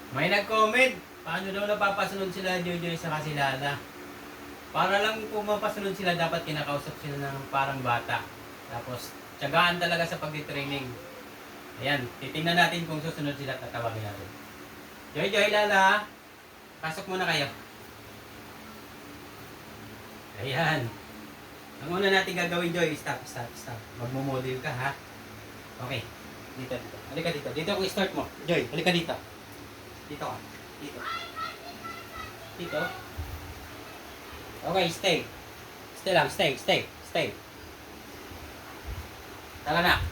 May nag-comment, paano daw napapasunod sila Jojoy sa Kasilala? Para lang kung mapasunod sila, dapat kinakausap sila ng parang bata. Tapos, tiyagaan talaga sa pagtitraining. Ayan, titingnan natin kung susunod sila at tatawagin natin. Joy, Lala, pasok muna kayo. Ayan. Ang una natin gagawin, Joy, stop. Magmo-model ka, ha? Okay. Dito. Halika dito. Dito ang start mo. Joy, halika dito. Dito ka. Dito. Okay, stay. Stay lang, stay. Tara na.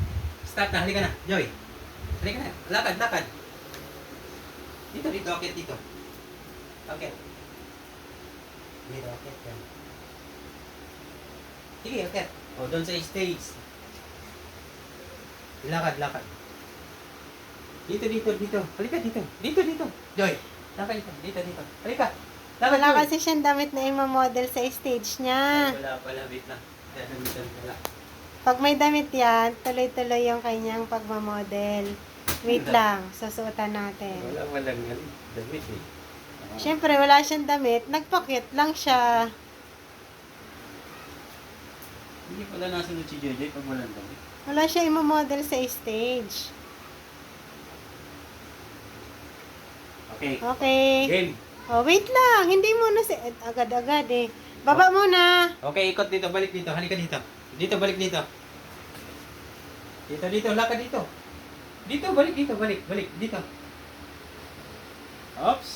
Start na, halika na. Joy. Halika na. Lakad. Dito, akit dito. Okay. Dito, akit yan. Sige, akit. O, doon sa stage. Lakad. Dito. Halika dito. Dito. Joy, lakad dito. Halika. Lakad, Wala Joy. kasi siyang damit na imamodel sa stage niya. Wala pala, wait lang. Wala. Pag may damit yan, tuloy-tuloy yung kanyang pagmamodel. Wait lang, susuotan natin. Wala walang damit eh. Siyempre, wala siyang damit. Nagpakit lang siya. Hindi pala nasunod si JJ pag walang damit. Wala siya imamodel sa stage. Okay. Okay. Game. Oh, wait lang. Hindi muna agad-agad eh. Baba muna. Okay, ikot dito, balik dito. Halika dito. Dito, balik dito. Dito, lakad dito. Dito, balik dito. Oops.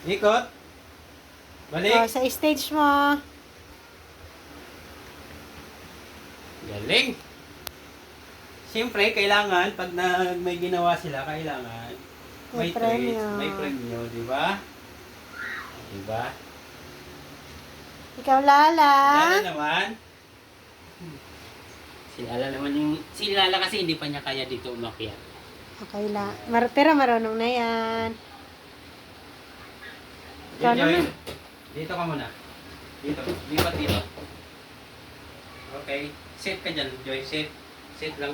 Ikot. Balik. Oh, sa stage mo. Galing. Siyempre, kailangan, pag may ginawa sila, kailangan may May premyo. treats, may premyo, di ba? Ikaw, Lala. Lala naman. Si Lala kasi hindi pa niya kaya dito umakyat. Okay lang. Pero marunong na yan. Ikaw Joy, naman. dito ka muna. Dito, lipat dito. Okay, sit ka dyan, Joy, sit. Sit lang.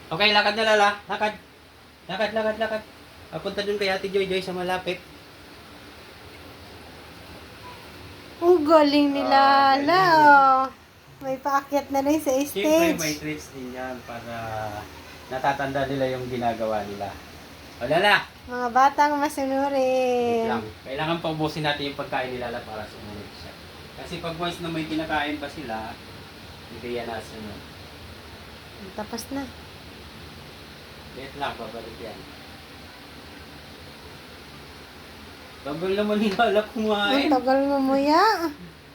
Okay, lakad na Lala. Lakad. Papunta dun kay Ate Joy sa malapit. Oh, galing ni Lala. galing. Oh. May paakyat na rin sa Siyempre, may stage. treats din yan para natatanda nila yung ginagawa nila. O Lala, Mga batang wait masunurin. lang. Kailangan paubusin natin yung pagkain ni Lala para sumunod siya. Kasi pag once na may kinakain pa sila, hindi yan nasunod. Tapos na. Wait lang, babalik yan. Tagal naman ni Lala Ang kumain. tagal mo muya.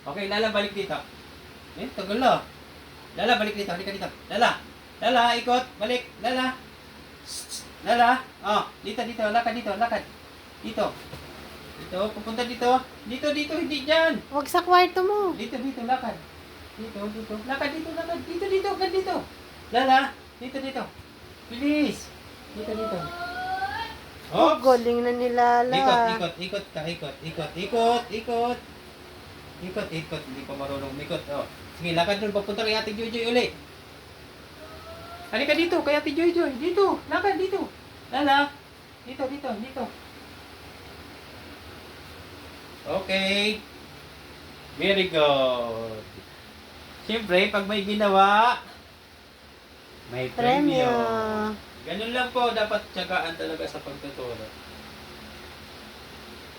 Okay, Lala, balik dito. Tagal na. Lala, balik dito. Halika dito. Lala, ikot. Balik. Lala. Lala. Oh, dito. Lakad dito. Dito. Dito, pupunta dito. Dito, hindi dyan. Huwag sa kwarto mo. Dito, lakad. Dito. Lakad dito. Dito. Lala, dito. Bilis. Dito. Oh, Oops. galing na ni Lala. Ikot. Hindi pa marunong umikot. Oh. Sige, lakad doon. Papunta kay Ate Joy uli. Halika dito, kay Ate Joy. Dito. Lakad dito. Lala. Dito. Okay. Very good. Siyempre, pag may ginawa, may Premyo. premyo. Ganun lang po, dapat tiyagaan talaga sa pagtuturo.